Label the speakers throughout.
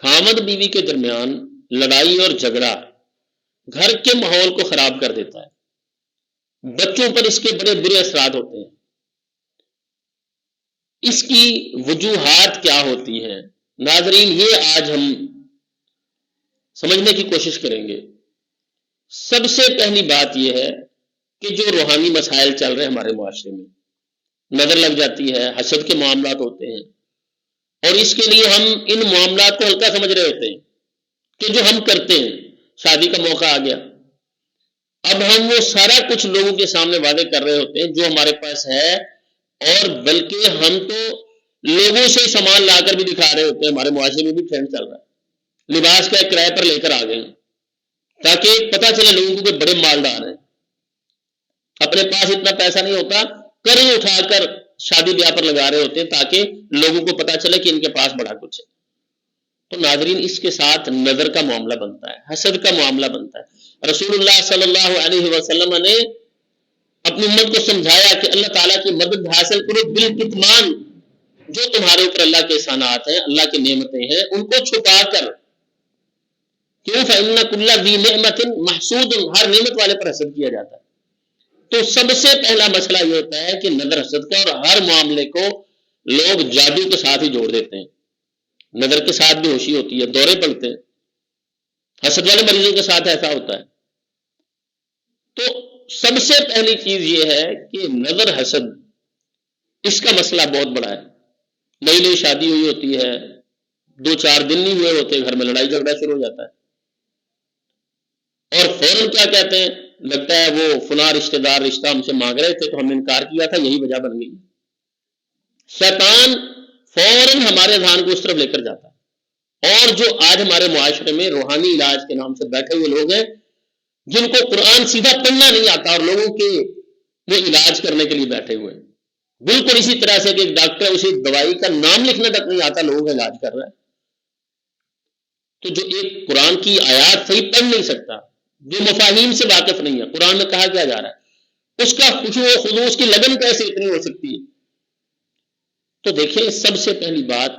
Speaker 1: خامد بیوی کے درمیان لڑائی اور جھگڑا گھر کے ماحول کو خراب کر دیتا ہے، بچوں پر اس کے بڑے برے اثرات ہوتے ہیں۔ اس کی وجوہات کیا ہوتی ہیں ناظرین، یہ آج ہم سمجھنے کی کوشش کریں گے۔ سب سے پہلی بات یہ ہے کہ جو روحانی مسائل چل رہے ہیں ہمارے معاشرے میں، نظر لگ جاتی ہے، حسد کے معاملات ہوتے ہیں، اور اس کے لیے ہم ان معاملات کو ہلکا سمجھ رہے ہوتے ہیں کہ جو ہم کرتے ہیں، شادی کا موقع آ گیا، اب ہم وہ سارا کچھ لوگوں کے سامنے واضح کر رہے ہوتے ہیں جو ہمارے پاس ہے، اور بلکہ ہم تو لوگوں سے سامان لا کر بھی دکھا رہے ہوتے ہیں۔ ہمارے معاشرے میں بھی ٹرینڈ چل رہا ہے، لباس کا کرائے پر لے کر آ گئے تاکہ پتہ چلے لوگوں کو کہ بڑے مالدار ہیں، اپنے پاس اتنا پیسہ نہیں ہوتا، قرض اٹھا کر شادی بیاہ پر لگا رہے ہوتے ہیں تاکہ لوگوں کو پتہ چلے کہ ان کے پاس بڑا کچھ ہے۔ تو ناظرین، اس کے ساتھ نظر کا معاملہ بنتا ہے، حسد کا معاملہ بنتا ہے۔ رسول اللہ صلی اللہ علیہ وسلم نے اپنی امت کو سمجھایا کہ اللہ تعالیٰ کی مدد حاصل کرو بالکتمان، جو تمہارے اوپر اللہ کے احسانات ہیں، اللہ کی نعمتیں ہیں، ان کو چھپا کر، کیوں فَإِنَّ كُلَّ ذِي نِعْمَةٍ مَحْسُودٌ، ہر نعمت والے پر حسد کیا جاتا ہے۔ تو سب سے پہلا مسئلہ یہ ہوتا ہے کہ نظر حسد کا، اور ہر معاملے کو لوگ جادو کے ساتھ ہی جوڑ دیتے ہیں۔ نظر کے ساتھ بھی ہوشی ہوتی ہے، دورے پڑتے ہیں، حسد والے مریضوں کے ساتھ ایسا ہوتا ہے۔ تو سب سے پہلی چیز یہ ہے کہ نظر حسد، اس کا مسئلہ بہت بڑا ہے۔ نئی نئی شادی ہوئی ہوتی ہے، 2-4 دن نہیں ہوئے ہوتے، گھر میں لڑائی جھگڑا شروع ہو جاتا ہے، اور فوراً کیا کہتے ہیں، لگتا ہے وہ فلاں رشتہ دار رشتہ ہم سے مانگ رہے تھے تو ہم نے انکار کیا تھا، یہی وجہ بن گئی۔ شیطان فوراً ہمارے ذہن کو اس طرف لے کر جاتا ہے۔ اور جو آج ہمارے معاشرے میں روحانی علاج کے نام سے بیٹھے ہوئے لوگ ہیں، جن کو قرآن سیدھا پڑھنا نہیں آتا، اور لوگوں کے وہ علاج کرنے کے لیے بیٹھے ہوئے ہیں، بالکل اسی طرح سے کہ ایک ڈاکٹر اسے دوائی کا نام لکھنا تک نہیں آتا، لوگوں کا علاج کر رہا ہے۔ تو جو ایک قرآن کی آیات صحیح پڑھ نہیں سکتا، جو مفاہیم سے واقف نہیں ہے، قرآن میں کہا کیا جا رہا ہے، اس کا خشوع و خضوع، اس کی لگن کیسے اتنی ہو سکتی ہے؟ تو دیکھیں، سب سے پہلی بات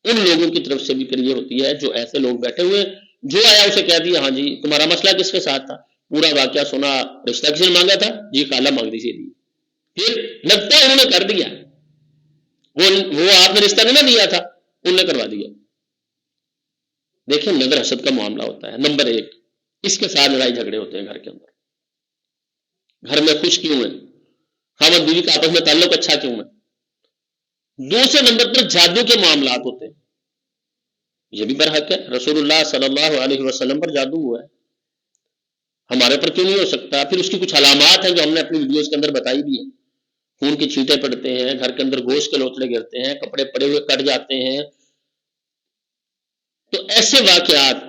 Speaker 1: ان لوگوں کی طرف سے بھی پھر یہ ہوتی ہے جو ایسے لوگ بیٹھے ہوئے، جو آیا اسے کہہ دیا، ہاں جی تمہارا مسئلہ کس کے ساتھ تھا، پورا واقعہ سنا، رشتہ کسی نے مانگا تھا جی، خالہ مانگ دی سی، پھر لگتا ہے انہوں نے کر دیا، وہ آپ نے رشتہ نہیں نہ دیا تھا، انہوں نے کروا دیا۔ دیکھیں، نظر حسد کا معاملہ ہوتا ہے نمبر 1، اس کے ساتھ لڑائی جھگڑے ہوتے ہیں گھر کے اندر۔ گھر میں خوش کیوں ہے، خاوند بیوی کا آپس میں تعلق اچھا کیوں ہے۔ دوسرے نمبر پر جادو کے معاملات ہوتے ہیں، یہ بھی برحق ہے، رسول اللہ صلی اللہ علیہ وسلم پر جادو ہوا ہے، ہمارے پر کیوں نہیں ہو سکتا؟ پھر اس کی کچھ علامات ہیں جو ہم نے اپنی ویڈیوز کے اندر بتائی بھی ہیں، خون کی چھینٹیں پڑتے ہیں، گھر کے اندر گوشت کے لوتڑے گرتے ہیں، کپڑے پڑے ہوئے کٹ جاتے ہیں۔ تو ایسے واقعات،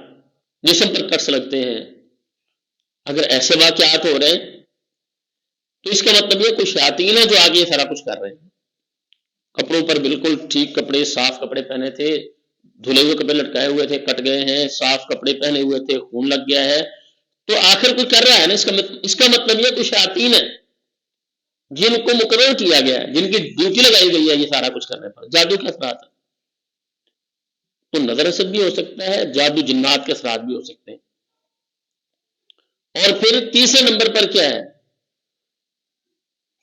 Speaker 1: جسم پر کٹس لگتے ہیں، اگر ایسے واقعات ہو رہے ہیں تو اس کا مطلب یہ کوئی شیاطین ہے جو آگے یہ سارا کچھ کر رہے ہیں۔ کپڑوں پر بالکل ٹھیک کپڑے، صاف کپڑے پہنے تھے، دھلے ہوئے کپڑے لٹکائے ہوئے تھے، کٹ گئے ہیں، صاف کپڑے پہنے ہوئے تھے، خون لگ گیا ہے، تو آخر کوئی کر رہا ہے نا، اس کا مطلب یہ کوئی شیاطین ہے جن کو مقرر کیا گیا ہے، جن کی ڈیوٹی لگائی گئی ہے یہ سارا کچھ کرنے پر، جادو کے اثرات ہیں۔ تو نظر حسد بھی ہو سکتا ہے، جادو جنات کے اثرات بھی ہو سکتے ہیں۔ اور پھر تیسرے نمبر پر کیا ہے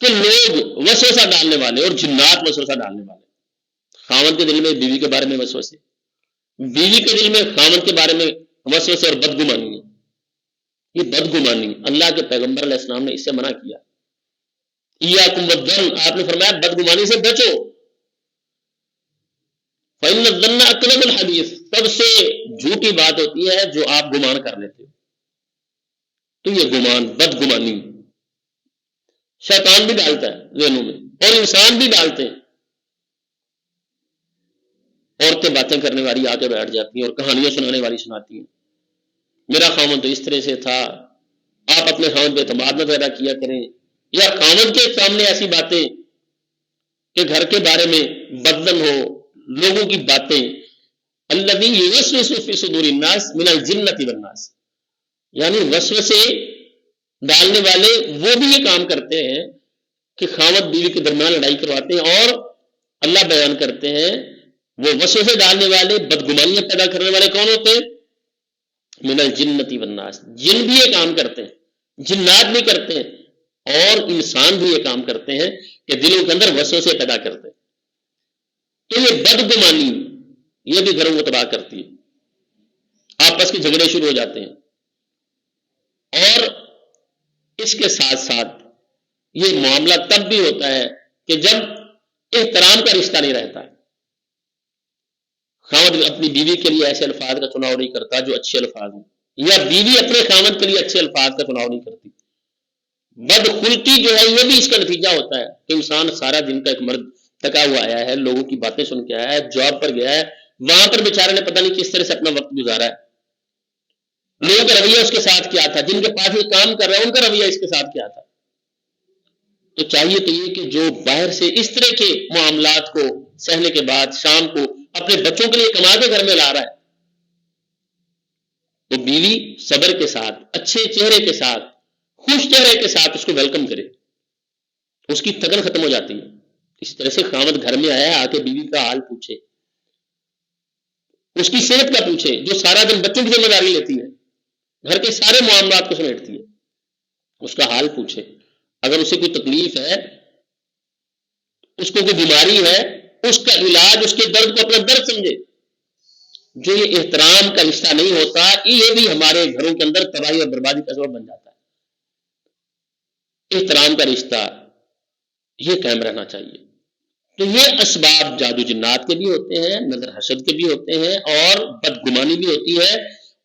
Speaker 1: کہ لوگ وسوسہ ڈالنے والے، اور جنات وسوسہ ڈالنے والے، خاوند کے دل میں بیوی کے بارے میں وسوسے، بیوی کے دل میں خاوند کے بارے میں وسوسے اور بدگمانی ہے۔ یہ بدگمانی اللہ کے پیغمبر علیہ السلام نے اس سے منع کیا، ایاکم والظن، آپ نے فرمایا بدگمانی سے بچو، فإن الظن أكذب الحديث، سب سے جھوٹی بات ہوتی ہے جو آپ گمان کر لیتے ہو۔ تو یہ گمان، بدگمانی شیطان بھی ڈالتا ہے ذہنوں میں، اور انسان بھی ڈالتے ہیں۔ عورتیں باتیں کرنے والی آ کے بیٹھ جاتی ہیں اور کہانیاں سنانے والی سناتی ہیں، میرا خاوند تو اس طرح سے تھا، آپ اپنے خاوند پہ اعتماد نہ پیدا کیا کریں، یا خاوند کے سامنے ایسی باتیں کہ گھر کے بارے میں بدظن ہو، لوگوں کی باتیں، الذی یوسوس فی صدور الناس من الجنۃ والناس، یعنی وسوسے ڈالنے والے وہ بھی یہ کام کرتے ہیں کہ خاوند بیوی کے درمیان لڑائی کرواتے ہیں، اور اللہ بیان کرتے ہیں وہ وسوسے ڈالنے والے، بدگمانیاں پیدا کرنے والے کون ہوتے ہیں؟ من الجنتی والناس، جن بھی یہ کام کرتے ہیں، جنات بھی کرتے ہیں، اور انسان بھی یہ کام کرتے ہیں کہ دلوں کے اندر وسوسے پیدا کرتے ہیں۔ تو یہ بدگمانی یہ بھی گھروں کو تباہ کرتی ہے، آپس کے جھگڑے شروع ہو جاتے ہیں، اور اس کے ساتھ ساتھ یہ معاملہ تب بھی ہوتا ہے کہ جب احترام کا رشتہ نہیں رہتا ہے۔ خاوند اپنی بیوی کے لیے ایسے الفاظ کا چناؤ نہیں کرتا جو اچھے الفاظ ہیں، یا بیوی اپنے خاوند کے لیے اچھے الفاظ کا چناؤ نہیں کرتی۔ بدخلقی جو ہے یہ بھی اس کا نتیجہ ہوتا ہے کہ انسان سارا دن کا ایک مرد تھکا ہوا آیا ہے، لوگوں کی باتیں سن کے آیا ہے، جاب پر گیا ہے، وہاں پر بیچارے نے پتہ نہیں کس طرح سے اپنا وقت گزارا ہے، لوگوں کا رویہ اس کے ساتھ کیا تھا، جن کے پاس یہ کام کر رہا ہے ان کا رویہ اس کے ساتھ کیا تھا۔ تو چاہیے تو یہ کہ جو باہر سے اس طرح کے معاملات کو سہنے کے بعد شام کو اپنے بچوں کے لیے کما کے گھر میں لا رہا ہے، تو بیوی صبر کے ساتھ، اچھے چہرے کے ساتھ، خوش چہرے کے ساتھ اس کو ویلکم کرے، اس کی تھکن ختم ہو جاتی ہے۔ اسی طرح سے خاوند گھر میں آیا آ کے بیوی کا حال پوچھے، اس کی صحت کا پوچھے، جو سارا دن بچوں کی ذمہ داری لیتی ہے، گھر کے سارے معاملات کو سمیٹتی ہے، اس کا حال پوچھے، اگر اسے کوئی تکلیف ہے، اس کو کوئی بیماری ہے، اس کا علاج، اس کے درد کو اپنا درد سمجھے۔ جو یہ احترام کا رشتہ نہیں ہوتا، یہ بھی ہمارے گھروں کے اندر تباہی اور بربادی کا سبب بن جاتا ہے۔ احترام کا رشتہ یہ قائم رہنا چاہیے۔ تو یہ اسباب جادو جنات کے بھی ہوتے ہیں، نظر حسد کے بھی ہوتے ہیں، اور بدگمانی بھی ہوتی ہے،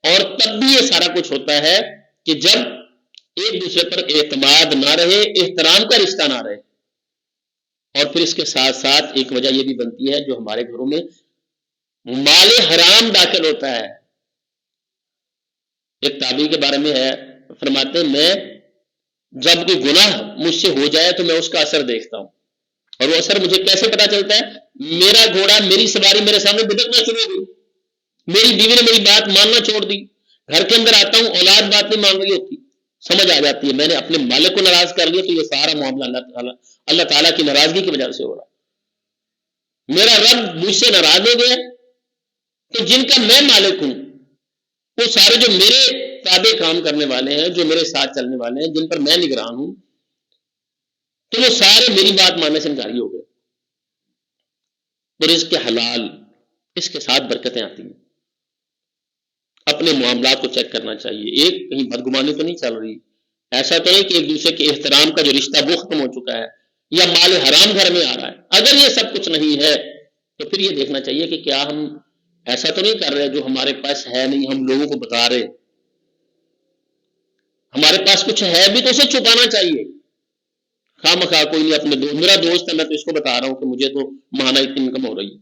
Speaker 1: اور تب بھی یہ سارا کچھ ہوتا ہے کہ جب ایک دوسرے پر اعتماد نہ رہے، احترام کا رشتہ نہ رہے۔ اور پھر اس کے ساتھ ساتھ ایک وجہ یہ بھی بنتی ہے جو ہمارے گھروں میں مال حرام داخل ہوتا ہے۔ ایک تابعی کے بارے میں ہے، فرماتے ہیں میں جب کوئی گناہ مجھ سے ہو جائے تو میں اس کا اثر دیکھتا ہوں، اور وہ اثر مجھے کیسے پتا چلتا ہے؟ میرا گھوڑا، میری سواری میرے سامنے بھٹکنا شروع ہو گئی، میری بیوی نے میری بات ماننا چھوڑ دی، گھر کے اندر آتا ہوں اولاد بات نہیں مان رہی ہوتی، سمجھ آ جاتی ہے میں نے اپنے مالک کو ناراض کر لیا، تو یہ سارا معاملہ اللہ تعالیٰ کی ناراضگی کی وجہ سے ہو رہا، میرا رب مجھ سے ناراض ہو گیا، تو جن کا میں مالک ہوں وہ سارے جو میرے تابع کام کرنے والے ہیں، جو میرے ساتھ چلنے والے ہیں، جن پر میں نگران ہوں، تو وہ سارے میری بات ماننے سے انکاری ہو گئے۔ اور رزق حلال، اس کے ساتھ برکتیں آتی ہیں۔ اپنے معاملات کو چیک کرنا چاہیے، ایک کہیں بدگمانی تو نہیں چل رہی، ایسا تو نہیں کہ ایک دوسرے کے احترام کا جو رشتہ وہ ختم ہو چکا ہے، یا مال حرام گھر میں آ رہا ہے۔ اگر یہ سب کچھ نہیں ہے تو پھر یہ دیکھنا چاہیے کہ کیا ہم ایسا تو نہیں کر رہے جو ہمارے پاس ہے نہیں، ہم لوگوں کو بتا رہے، ہمارے پاس کچھ ہے بھی تو اسے چھپانا چاہیے۔ خواہ مخواہ کوئی نہیں، اپنے میرا دوست ہے میں تو اس کو بتا رہا ہوں کہ مجھے تو ماہانہ اتنی انکم ہو رہی ہے،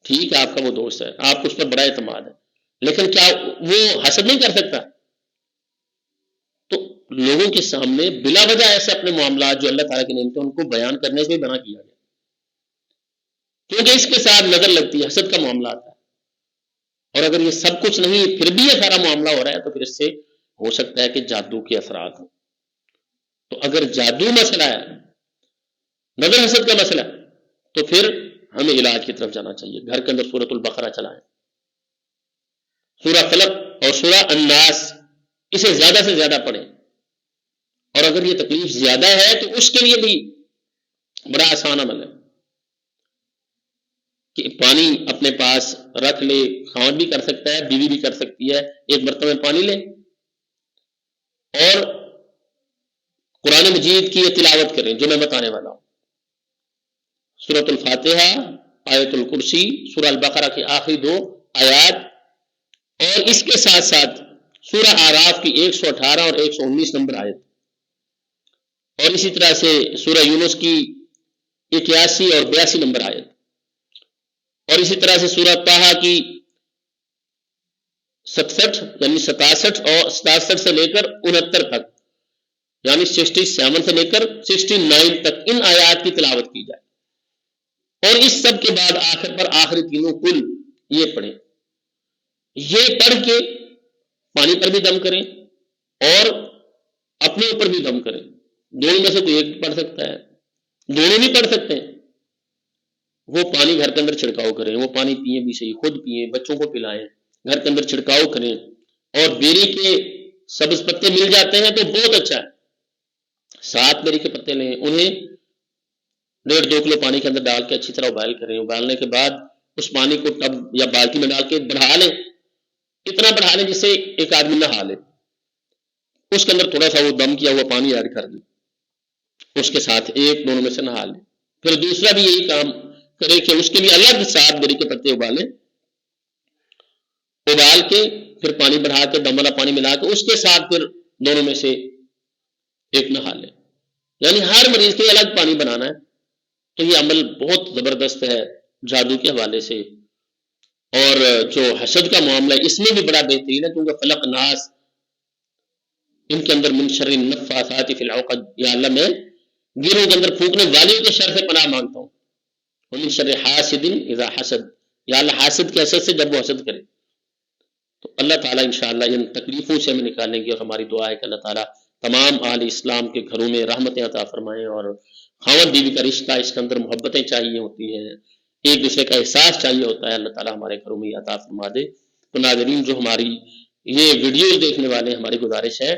Speaker 1: ٹھیک ہے آپ کا وہ دوست ہے، آپ کو اس پر بڑا اعتماد ہے، لیکن کیا وہ حسد نہیں کر سکتا؟ تو لوگوں کے سامنے بلا وجہ ایسے اپنے معاملات جو اللہ تعالیٰ کی نعمت ہے ان کو بیان کرنے سے بھی منع کیا گیا، کیونکہ اس کے ساتھ نظر لگتی ہے، حسد کا معاملہ آتا ہے۔ اور اگر یہ سب کچھ نہیں پھر بھی یہ سارا معاملہ ہو رہا ہے تو پھر اس سے ہو سکتا ہے کہ جادو کے اثرات ہوں۔ تو اگر جادو مسئلہ ہے، نظر حسد کا مسئلہ ہے، تو پھر ہمیں علاج کی طرف جانا چاہیے۔ گھر کے اندر سورۃ البقرہ چلائیں، سورہ فلق اور سورہ الناس، اسے زیادہ سے زیادہ پڑھیں، اور اگر یہ تکلیف زیادہ ہے تو اس کے لیے بھی بڑا آسان عمل ہے کہ پانی اپنے پاس رکھ لے، خاوند بھی کر سکتا ہے، بیوی بھی کر سکتی ہے، ایک برتن میں پانی لے اور قرآن مجید کی یہ تلاوت کریں جو میں بتانے والا ہوں، سورۃ الفاتحہ، آیت الکرسی، سورہ البقرہ کی آخری 2 آیات، اور اس کے ساتھ ساتھ سورہ اعراف کی 118 اور 119 نمبر آیت، اور اسی طرح سے سورہ یونس کی 81 اور 82 نمبر آیت، اور اسی طرح سے سورہ طٰہٰ کی 67 یعنی 67 اور 67 سے لے کر 69 تک، یعنی 67 سے لے کر 69 تک ان آیات کی تلاوت کی جائے، اور اس سب کے بعد آخر پر آخری تینوں کل یہ پڑھیں، یہ پڑھ کے پانی پر بھی دم کریں اور اپنے اوپر بھی دم کریں، دونوں میں سے کوئی ایک پڑھ سکتا ہے، دونوں بھی پڑھ سکتے ہیں، وہ پانی گھر کے اندر چھڑکاؤ کریں، وہ پانی پئیں بھی صحیح، خود پئیں، بچوں کو پلائیں، گھر کے اندر چھڑکاؤ کریں، اور بیری کے سبز پتے مل جاتے ہیں تو بہت اچھا ہے، 7 بیری کے پتے لیں، انہیں 1.5-2 کلو پانی کے اندر ڈال کے اچھی طرح ابال کریں، ابالنے کے بعد اس پانی کو ٹب یا بالٹی میں ڈال کے بڑھا لیں، اتنا بڑھا لیں جس سے ایک آدمی نہا لے، اس کے اندر تھوڑا سا وہ دم کیا ہوا پانی ایڈ کر دیں، اس کے ساتھ ایک دونوں میں سے نہا لیں، پھر دوسرا بھی یہی کام کرے کہ اس کے بھی الگ 7 بیری کے پتے ابالیں، ابال کے پھر پانی بڑھا کے دم والا پانی ملا کے اس کے ساتھ پھر دونوں میں سے ایک نہا لیں، یعنی ہر مریض کے لیے الگ پانی بنانا ہے۔ تو یہ عمل بہت زبردست ہے جادو کے حوالے سے، اور جو حسد کا معاملہ ہے اس میں بھی بڑا بہترین ہے، کیونکہ فلق ناس ان کے اندر من شر النفاثات فی العقد، یا اللہ میں گروہ کے اندر پھونکنے والیوں کے شر سے پناہ مانگتا ہوں، ومن شر حاسد اذا حسد، یا اللہ حاسد کے حسد سے جب وہ حسد کرے۔ تو اللہ تعالیٰ انشاءاللہ ان تکلیفوں سے ہمیں نکالیں گے، اور ہماری دعا ہے کہ اللہ تعالیٰ تمام اہل اسلام کے گھروں میں رحمتیں عطا فرمائیں، اور خاوند بیوی کا رشتہ اس کے اندر محبتیں چاہیے ہوتی ہیں، ایک دوسرے کا احساس چاہیے ہوتا ہے، اللہ تعالیٰ ہمارے گھروں میں یہ عطا فرما دے۔ تو ناظرین، جو ہماری یہ ویڈیوز دیکھنے والے ہیں، ہماری گزارش ہے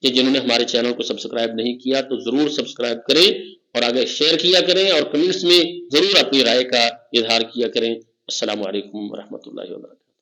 Speaker 1: کہ جنہوں نے ہمارے چینل کو سبسکرائب نہیں کیا تو ضرور سبسکرائب کریں، اور آگے شیئر کیا کریں، اور کمنٹس میں ضرور اپنی رائے کا اظہار کیا کریں۔ السلام علیکم ورحمۃ اللہ وبرکاتہ۔